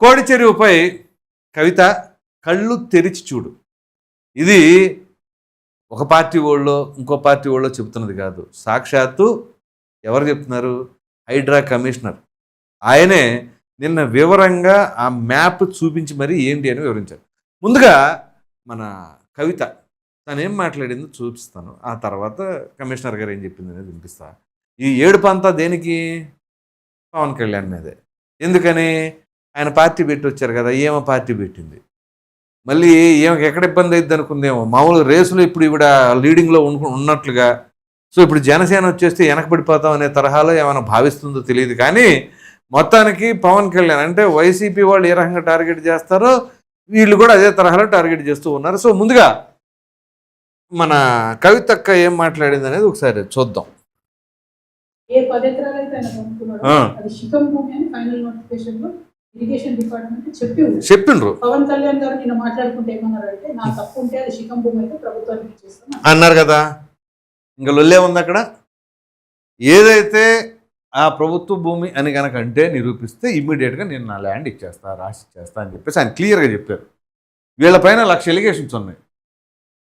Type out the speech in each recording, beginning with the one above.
కోడి చెరువుపై కవిత కళ్ళు తెరిచి చూడు. ఇది ఒక పార్టీ వాళ్ళో ఇంకో పార్టీ వాళ్ళో చెబుతున్నది కాదు. సాక్షాత్తు ఎవరు చెప్తున్నారు? హైడ్రా కమిషనర్. ఆయనే నిన్న వివరంగా ఆ మ్యాప్ చూపించి మరీ ఏంటి అని వివరించారు. ముందుగా మన కవిత తను ఏం మాట్లాడిందో చూపిస్తాను. ఆ తర్వాత కమిషనర్ గారు ఏం చెప్పింది అనేది వినిపిస్తా. ఈ ఏడుపంతా దేనికి? పవన్ కళ్యాణ్ మీదే. ఎందుకని? ఆయన పార్టీ పెట్టి వచ్చారు కదా, ఏమో పార్టీ పెట్టింది. మళ్ళీ ఏమకి ఎక్కడ ఇబ్బంది అయింది అనుకుందేమో. మామూలు రేసులో ఇప్పుడు ఈవిడ లీడింగ్లో ఉన్నట్లుగా, సో ఇప్పుడు జనసేన వచ్చేస్తే వెనకబడిపోతాం అనే తరహాలో ఏమైనా భావిస్తుందో తెలియదు. కానీ మొత్తానికి పవన్ కళ్యాణ్ అంటే వైసీపీ వాళ్ళు ఏ రకంగా టార్గెట్ చేస్తారో వీళ్ళు కూడా అదే తరహాలో టార్గెట్ చేస్తూ ఉన్నారు. సో ముందుగా మన కవితక్క ఏం మాట్లాడింది అనేది ఒకసారి చూద్దాం. ఏ 10 ఎకరాలు అయితే ఆయన కొనుక్కున్నాడో అది శిఖం భూమి అని ఫైనల్ నోటిఫికేషన్ లో ఇరిగేషన్ డిపార్ట్మెంట్ చెప్పిండ్రు. పవన్ కళ్యాణ్ గారు నిన్న మాట్లాడుకుంటే ఏమన్నారంటే, నా తప్పు ఉంటే అది శిఖం భూమి అయితే ప్రభుత్వానికి ఇచ్చేస్తాను అన్నారు కదా. ఇంకా లొల్లే ఉంది అక్కడ. ఏదైతే ఆ ప్రభుత్వ భూమి అని కనుక అంటే నిరూపిస్తే ఇమ్మీడియట్గా నేను నా ల్యాండ్ ఇచ్చేస్తా, రాసి ఇచ్చేస్తా అని చెప్పేసి ఆయన క్లియర్గా చెప్పారు. వీళ్ళపైన 1,00,000 ఎలిగేషన్స్ ఉన్నాయి.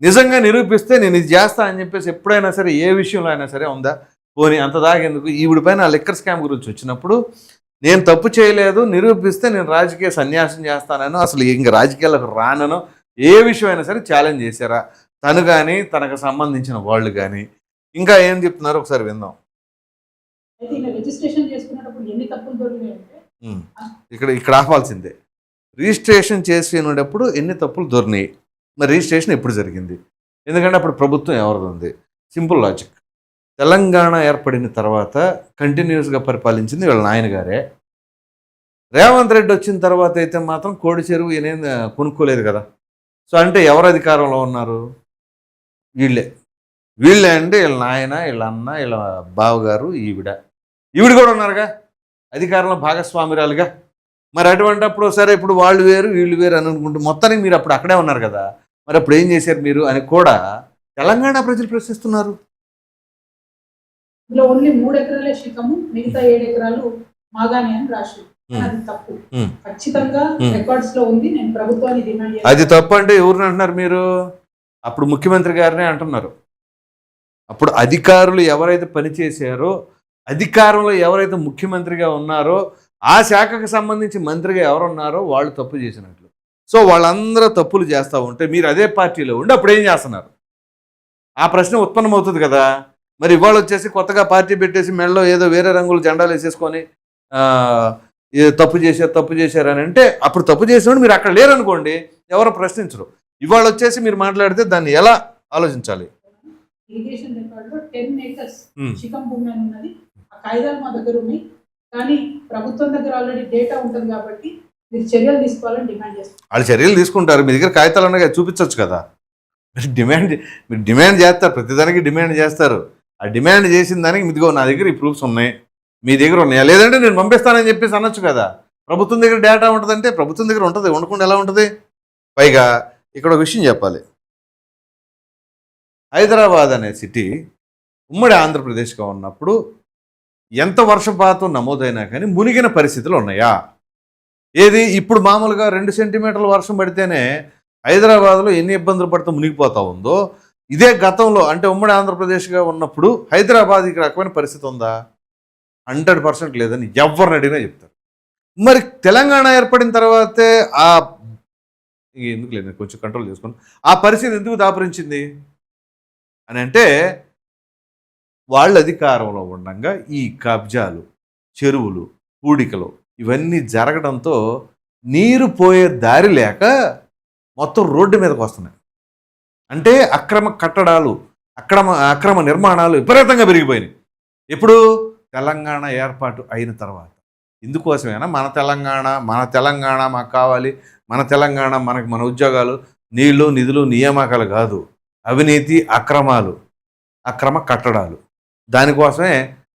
నిజంగా నిరూపిస్తే నేను ఇది చేస్తా అని చెప్పేసి ఎప్పుడైనా సరే ఏ విషయంలో అయినా సరే ఉందా? పోనీ అంత దాగేందుకు ఈవిడ పైన లిక్కర్ స్కామ్ గురించి వచ్చినప్పుడు నేను తప్పు చేయలేదు, నిరూపిస్తే నేను రాజకీయ సన్యాసం చేస్తానను, అసలు ఇంక రాజకీయాలకు రానను ఏ విషయం అయినా సరే ఛాలెంజ్ చేశారా తను కానీ తనకు సంబంధించిన వాళ్ళు కానీ? ఇంకా ఏం చెప్తున్నారు ఒకసారి విందాం. ఇక్కడ ఆపాల్సిందే. రిజిస్ట్రేషన్ చేసినప్పుడు ఎన్ని తప్పులు దొరినాయి, మరి రిజిస్ట్రేషన్ ఎప్పుడు జరిగింది? ఎందుకంటే అప్పుడు ప్రభుత్వం ఎవరిది ఉంది? Simple logic. తెలంగాణ ఏర్పడిన తర్వాత కంటిన్యూస్గా పరిపాలించింది వీళ్ళ నాయనగారే. రేవంత్ రెడ్డి వచ్చిన తర్వాత అయితే మాత్రం కోడి చెరువు ఏనేం కొనుక్కోలేదు కదా. సో అంటే ఎవరు అధికారంలో ఉన్నారు? వీళ్ళే అంటే వీళ్ళ నాయన, వీళ్ళ అన్న, వీళ్ళ బావగారు, ఈవిడ కూడా ఉన్నారుగా అధికారంలో భాగస్వామిరాలుగా. మరి అటువంటిప్పుడు సరే ఇప్పుడు వాళ్ళు వేరు వీళ్ళు వేరు అని అనుకుంటూ మొత్తానికి మీరు అప్పుడు అక్కడే ఉన్నారు కదా, మరి అప్పుడు ఏం చేశారు మీరు అని కూడా తెలంగాణ ప్రజలు ప్రశ్నిస్తున్నారు. ఓన్లీ 3 ఎకరాలే శిఖము, మిగతా 7 ఎకరాలు మాగానే అని రాసి అది తప్పు. ఖచ్చితంగా రికార్డ్స్ లో ఉంది. నేను ప్రభుత్వాన్ని డిమాండ్ చేస్తాను. అది తప్పు అంటే ఎవరిని అంటున్నారు మీరు? అప్పుడు ముఖ్యమంత్రి గారినే అంటున్నారు. అప్పుడు అధికారులు ఎవరైతే పనిచేశారో, అధికారంలో ఎవరైతే ముఖ్యమంత్రిగా ఉన్నారో, ఆ శాఖకు సంబంధించి మంత్రిగా ఎవరున్నారో వాళ్ళు తప్పు చేసినట్లు. సో వాళ్ళందరూ తప్పులు చేస్తూ ఉంటే మీరు అదే పార్టీలో ఉండి అప్పుడు ఏం చేస్తున్నారు? ఆ ప్రశ్న ఉత్పన్నమవుతుంది కదా. మరి ఇవాళ వచ్చేసి కొత్తగా పార్టీ పెట్టేసి మెడలో ఏదో వేరే రంగుల జెండాలు వేసేసుకొని తప్పు చేశారు అని అంటే, అప్పుడు తప్పు చేసినప్పుడు మీరు అక్కడ లేరనుకోండి, ఎవరు ప్రశ్నించరు. ఇవాళ వచ్చేసి మీరు మాట్లాడితే దాన్ని ఎలా ఆలోచించాలి? ఇరిగేషన్ రికార్డులో 10 acres శిఖం భూమి అని ఉన్నది. ఆ కాగితాలు మా దగ్గర ఉన్నాయి, కానీ ప్రభుత్వం దగ్గర ఆల్రెడీ డేటా ఉంటుంది కాబట్టి మీరు చర్యలు తీసుకోవాలని డిమాండ్ చేస్తారు. వాళ్ళు చర్యలు తీసుకుంటారు. మీ దగ్గర కాగితాలు ఉన్నాయి చూపించవచ్చు కదా. మీరు డిమాండ్ చేస్తారు, ప్రతిదానికి డిమాండ్ చేస్తారు. ఆ డిమాండ్ చేసిన దానికి మీదిగో నా దగ్గర ఈ ప్రూఫ్స్ ఉన్నాయి, మీ దగ్గర ఉన్నాయా? లేదంటే నేను పంపిస్తానని చెప్పేసి అనొచ్చు కదా. ప్రభుత్వం దగ్గర డేటా ఉంటుందంటే ప్రభుత్వం దగ్గర ఉంటుంది, ఉండకుండా ఎలా ఉంటుంది? పైగా ఇక్కడ ఒక విషయం చెప్పాలి. హైదరాబాద్ అనే సిటీ ఉమ్మడి ఆంధ్రప్రదేశ్గా ఉన్నప్పుడు ఎంత వర్షపాతం నమోదైనా కానీ మునిగిన పరిస్థితులు ఉన్నాయా? ఏది ఇప్పుడు మామూలుగా 2 సెంటీమీటర్ల వర్షం పడితేనే హైదరాబాద్లో ఎన్ని ఇబ్బందులు పడితే మునిగిపోతూ ఉందో, ఇదే గతంలో అంటే ఉమ్మడి ఆంధ్రప్రదేశ్గా ఉన్నప్పుడు హైదరాబాద్ ఈ రకమైన పరిస్థితి ఉందా? 100% లేదని ఎవరిని అడిగినా చెప్తారు. మరి తెలంగాణ ఏర్పడిన తర్వాతే ఎందుకు లేదు, కొంచెం కంట్రోల్ చేసుకోండి. ఆ పరిస్థితి ఎందుకు దాపురించింది అని అంటే, వాళ్ళ అధికారంలో ఉండగా ఈ కబ్జాలు, చెరువులు, పూడికలు ఇవన్నీ జరగడంతో నీరు పోయే దారి లేక మొత్తం రోడ్డు మీదకి వస్తున్నాయి. అంటే అక్రమ కట్టడాలు, అక్రమ నిర్మాణాలు విపరీతంగా పెరిగిపోయినాయి. ఎప్పుడు? తెలంగాణ ఏర్పాటు అయిన తర్వాత. ఇందుకోసమేనా మన తెలంగాణ మాకు కావాలి, మన తెలంగాణ మనకు మన ఉద్యోగాలు, నీళ్లు, నిధులు, నియామకాలు కాదు, అవినీతి, అక్రమ కట్టడాలు, దానికోసమే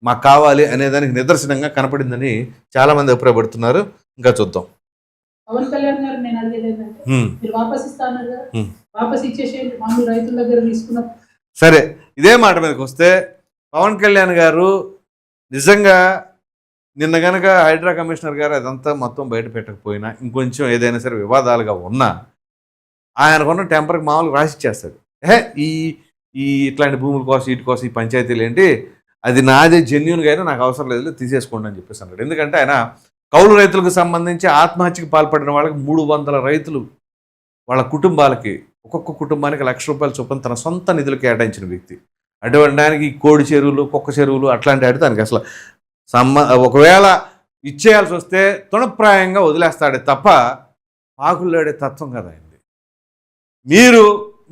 మాకు కావాలి అనేదానికి నిదర్శనంగా కనపడిందని చాలామంది అభిప్రాయపడుతున్నారు. ఇంకా చూద్దాం. పవన్ కళ్యాణ్ గారు నేను అడిగేది ఏంటంటే, మీరు వాపస్ ఇస్తాన్నారు కదా, వాపస్ ఇచ్చేసేయండి, మామూలు రైతుల దగ్గర తీసుకున్న. సరే, ఇదే మాట మీదకి వస్తే పవన్ కళ్యాణ్ గారు నిజంగా నిన్న కనుక హైడ్రా కమిషనర్ గారు అదంతా మొత్తం బయట పెట్టకపోయినా ఇంకొంచెం ఏదైనా సరే వివాదాలుగా ఉన్నా ఆయనకున్న టెంపర్కి మామూలుగా రాసిచ్చేస్తాడు. ఈ ఈ ఇట్లాంటి భూముల కోసం వీటి కోసం ఈ పంచాయతీలు ఏంటి, అది నాదే జెన్యున్గా అయినా నాకు అవసరం లేదు, తీసేసుకోండి అని చెప్పేసి అన్నాడు. ఎందుకంటే ఆయన కౌలు రైతులకు సంబంధించి ఆత్మహత్యకు పాల్పడిన వాళ్ళకి 300 రైతులు వాళ్ళ కుటుంబాలకి ఒక్కొక్క కుటుంబానికి ₹1,00,000 చొప్పున తన సొంత నిధులు కేటాయించిన వ్యక్తి. అటువంటి దానికి కుక్క చెరువులు అట్లాంటి వాటి దానికి అసలు ఒకవేళ ఇచ్చేయాల్సి వస్తే తృణప్రాయంగా వదిలేస్తాడే తప్ప పాకులాడే తత్వం కదా అయింది. మీరు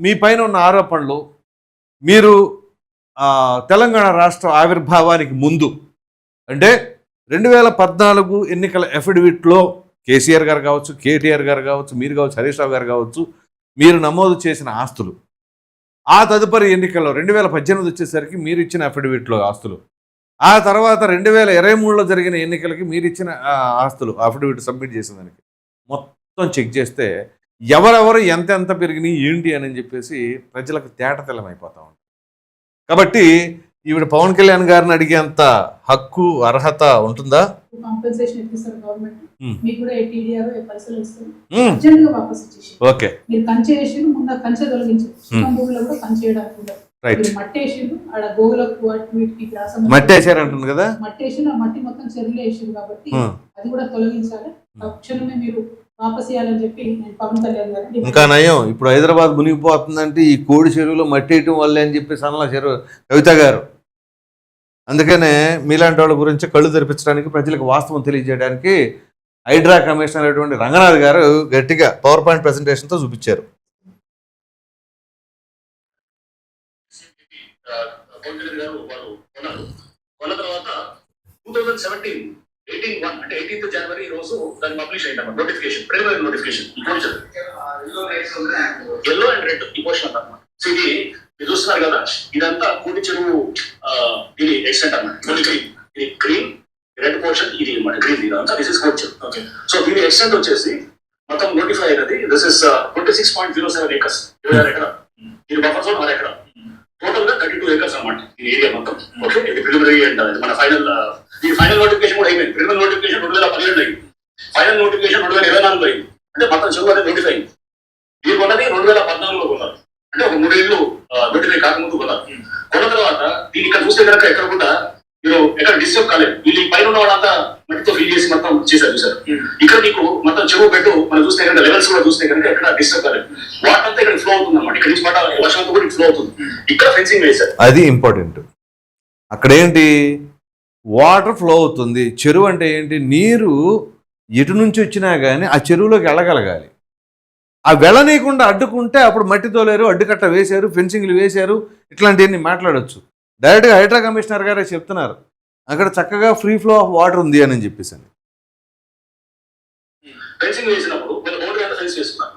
మీ పైన ఉన్న ఆరోపణలు, మీరు తెలంగాణ రాష్ట్ర ఆవిర్భావానికి ముందు అంటే 2014 ఎన్నికల ఎఫిడవిట్లో కేసీఆర్ గారు కావచ్చు, కేటీఆర్ గారు కావచ్చు, మీరు కావచ్చు, హరీష్ రావు గారు కావచ్చు, మీరు నమోదు చేసిన ఆస్తులు, ఆ తదుపరి ఎన్నికల్లో 2018 వచ్చేసరికి మీరు ఇచ్చిన అఫిడవిట్లో ఆస్తులు, ఆ తర్వాత 2023లో జరిగిన ఎన్నికలకి మీరు ఇచ్చిన ఆస్తులు అఫిడవిట్ సబ్మిట్ చేసిన దానికి మొత్తం చెక్ చేస్తే ఎవరెవరు ఎంతెంత పెరిగినాయి ఏంటి అని చెప్పేసి ప్రజలకు తేటతెల్లమైపోతా ఉంటుంది. కాబట్టి ఈవిడ పవన్ కళ్యాణ్ గారిని అడిగేంత హక్కు అర్హత ఉంటుందా? కాంపెన్సేషన్ ఇప్పిస్తారు గవర్నమెంట్, మీకు కూడా టీడీఆర్ పైసలు ఇస్తారు, అర్జెంట్ గా వాపస్ ఇచ్చేసి. ఓకే, మీరు కంచె వేసి ముందు కంచె తొలగించారు, చిన్న భూమిలో కూడా కంచె వేయడానికి ఉండదు. మట్టేసిండు ఆడ గోగులకు వీటికి మట్టేసారంటుంది కదా, మట్టేసి ఆ మట్టి మొత్తం చెరువులు వేసిండు కాబట్టి అది కూడా తొలగించాలి. తక్షణమే మీరు వాపస్ ఇవ్వాలని చెప్పి నేను పవన్ కళ్యాణ్ గారు. ఇంకా నయం, ఇప్పుడు హైదరాబాద్ మునిగిపోతుందంటే ఈ కోడి చెరువులో మట్టి వేయటం వల్లే అని చెప్పి సన్నల చెరువు కవిత గారు. అందుకనే మీలాంటి వాళ్ళ గురించి కళ్ళు తెరిపించడానికి, ప్రజలకు వాస్తవం తెలియజేయడానికి హైడ్రా కమిషనర్ అయినటువంటి రంగనాథ్ గారు గట్టిగా పవర్ పాయింట్ ప్రెజెంటేషన్తో చూపించారు. కొన్న తర్వాత 2017 18/1 అంటే 18th జనవరి రోజు దాన్ని పబ్లిష్ అయిందన్నమాట. Notification, preliminary notification, yellow and red ఈ పోర్షన్ అన్నమాట. సో ఇది మీరు చూస్తున్నారు కదా, ఇదంతా కోడి చెరువు ఇది ఎక్స్టెంట్ అన్నమాట. ఇది గ్రీన్ రెడ్ పోర్షన్, ఇది అన్నమాట గ్రీన్, ఇదంతా దిస్ ఇస్ కోడి చెరువు. ఓకే, సో దీని ఎక్స్టెంట్ వచ్చేసి మొత్తం నోటిఫై అయినది దిస్ ఇస్ 26.07 acres, 26 ఎకరాలు. ఇది బఫర్ జోన్ 6 ఎకరాలు, టోటల్ గా 32 acres అన్నమాట ఈ ఏరియా మొత్తం. ఓకే, ఇది ప్రిలిమినరీ అండ్ మన ఫైనల్, ఈ ఫైనల్ నోటిఫికేషన్ కూడా అయిపోయింది. ప్రిలిమినరీ నోటిఫికేషన్ 2017 అయింది, ఫైనల్ నోటిఫికేషన్ 2024 అయింది. అంటే మొత్తం చెరువు అనేది నోటిఫై అయింది. ఇది కొన్నది 2014లో కొన్నారు, అంటే ఒక 3 ఏళ్ళు నోటిఫై కాకముందు కొన్నారు. కొన్న తర్వాత దీన్ని ఇక్కడ చూస్తే కనుక ఎక్కడ కూడా మీరు ఎక్కడ డిస్టర్బ్ కాలేదు. వీళ్ళు పైన ఉన్న వాళ్ళంతా మట్టితో ఫిల్ చేసి మొత్తం చేశారు చూసారు. ఇక్కడ మీకు మొత్తం చెరువు పెట్టు మనం చూస్తే కనుక లెవెల్స్ కూడా చూస్తే కనుక ఎక్కడ డిస్టర్బ్ కాలేదు. వాటర్ అంతా ఇక్కడ ఫ్లో అవుతుంది అన్నమాట. ఇక్కడ నుంచి మాట వర్షంతో కూడా ఫ్లో అవుతుంది. ఇక్కడ ఫెన్సింగ్ వేశారు, అది ఇంపార్టెంట్. అక్కడ ఏంటి, వాటర్ ఫ్లో అవుతుంది. చెరువు అంటే ఏంటి, నీరు ఎటు నుంచి వచ్చినా కానీ ఆ చెరువులోకి వెళ్ళగలగాలి. ఆ వెళ్ళనీయకుండా అడ్డుకుంటే అప్పుడు మట్టి తోలేరు, అడ్డుకట్ట వేశారు, ఫెన్సింగ్లు వేశారు, ఇట్లాంటివన్నీ మాట్లాడవచ్చు. డైరెక్ట్గా హైడ్రా కమిషనర్ గారే చెప్తున్నారు అక్కడ చక్కగా ఫ్రీ ఫ్లో ఆఫ్ వాటర్ ఉంది అని చెప్పేసి. ఫెన్సింగ్ వేసినప్పుడు బౌండరీ అంతా ఫెన్స్ చేసుకున్నారు.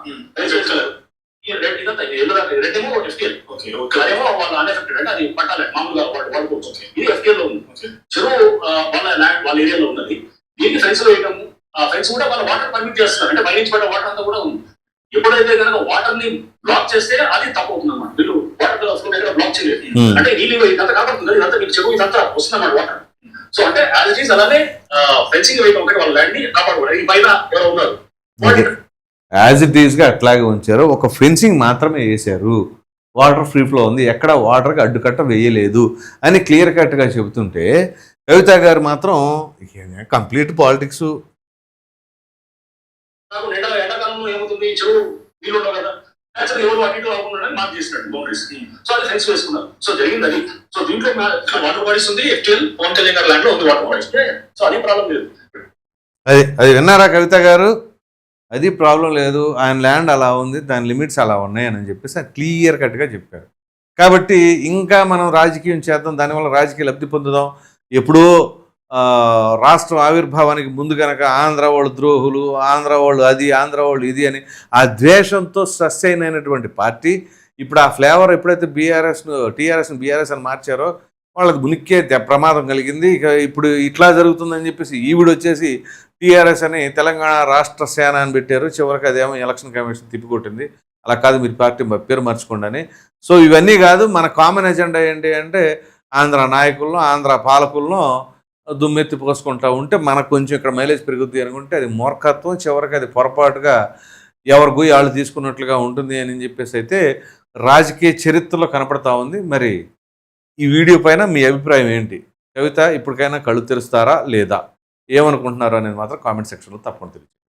అది పట్టాలి మామూలుగా వాడుకోవచ్చు. ఇది FTL లో ఉంది. చెరువు వాళ్ళ ల్యాండ్ వాళ్ళ ఏరియాలో ఉన్నది. దీనికి ఫెన్స్ వేయడం, ఆ ఫెన్స్ కూడా వాళ్ళ వాటర్ పర్మిట్ చేస్తున్నారు. అంటే పైనుంచి పడ్డ వాటర్ అంతా కూడా ఉంది. ఎప్పుడైతే కనుక వాటర్ ని బ్లాక్ చేస్తే అది తప్పు అవుతుంది అన్నమాట. వీళ్ళు వాటర్ ఫ్లో దగ్గర బ్లాక్ చేయలేదు. అంటే నీళ్ళు ఇదంతా కాపాడుతుంది, ఇదంతా మీకు చెరువు ఇదంతా వస్తుంది అన్నమాట వాటర్. సో అంటే యాజ్ ఇట్ ఈస్ అలానే ఫెన్సింగ్ వేయడం ఒకటి వాళ్ళ ల్యాండ్ ని కాపాడుకోవాలి. ఈ పైన ఎవరో ఉన్నారు యాజ్ ఇట్ ఈస్ గా అట్లాగే ఉంచారు, ఒక ఫెన్సింగ్ మాత్రమే వేశారు, వాటర్ ఫ్రీ ఫ్లో ఉంది, ఎక్కడ వాటర్కి అడ్డుకట్ట వేయలేదు అని క్లియర్ కట్గా చెబుతుంటే కవిత గారు మాత్రం కంప్లీట్ పాలిటిక్స్. ఎండాకాలంలో ఏమవుతుంది, చెరువు నీళ్ళు ఉండవు కదా, యాక్చువల్లీ ఎవరు అటు ఇటు అవ్వకుండా మార్క్ చేసినట్టు బౌండరీస్. సో అది ఫెన్స్ వేసుకున్నారు. సో జరిగింది అది. సో దీంట్లో వాటర్ బాడీస్ ఉంది, FTL పవన్ కళ్యాణ్ గారి ల్యాండ్ లో ఉంది వాటర్ బాడీస్. సో అదే ప్రాబ్లం లేదు. అది విన్నారా కవిత గారు, అది ప్రాబ్లం లేదు, ఆయన ల్యాండ్ అలా ఉంది, దాని లిమిట్స్ అలా ఉన్నాయి అని చెప్పేసి క్లియర్ కట్గా చెప్పారు. కాబట్టి ఇంకా మనం రాజకీయం చేద్దాం, దానివల్ల రాజకీయ లబ్ధి పొందుదాం. ఎప్పుడో రాష్ట్రం ఆవిర్భావానికి ముందు కనుక ఆంధ్ర వాళ్ళు ద్రోహులు, ఆంధ్ర వాళ్ళు అది, ఆంధ్ర వాళ్ళు ఇది అని ఆ ద్వేషంతో సస్టైన్ అయినటువంటి పార్టీ ఇప్పుడు ఆ ఫ్లేవర్ ఎప్పుడైతే టీఆర్ఎస్ను బీఆర్ఎస్ అని మార్చారో వాళ్ళకి ఉనికే ప్రమాదం కలిగింది. ఇక ఇప్పుడు ఇట్లా జరుగుతుందని చెప్పేసి ఈవిడ వచ్చేసి టీఆర్ఎస్ అని తెలంగాణ రాష్ట్ర సేన అని పెట్టారు. చివరికి అదేమో ఎలక్షన్ కమిషన్ తిప్పికొట్టింది. అలా కాదు, మీరు పార్టీ పేరు మార్చుకోండి అని. సో ఇవన్నీ కాదు, మన కామన్ ఎజెండా ఏంటి అంటే ఆంధ్ర నాయకులను, ఆంధ్ర పాలకులను దుమ్మెత్తి పోసుకుంటా ఉంటే మనకు కొంచెం ఇక్కడ మైలేజ్ పెరుగుద్ది అనుకుంటే అది మూర్ఖత్వం, చివరికి అది పొరపాటుగా ఎవరి గుయ్యి వాళ్ళు తీసుకున్నట్లుగా ఉంటుంది అని చెప్పేసి అయితే రాజకీయ చరిత్రలో కనపడతా ఉంది. మరి ఈ వీడియో పైన మీ అభిప్రాయం ఏంటి? కవిత ఇప్పటికైనా కళ్ళు తెరుస్తారా లేదా, ఏమనుకుంటున్నారో అనేది మాత్రం కామెంట్ సెక్షన్లో తప్పకుండా తెలియజేయండి.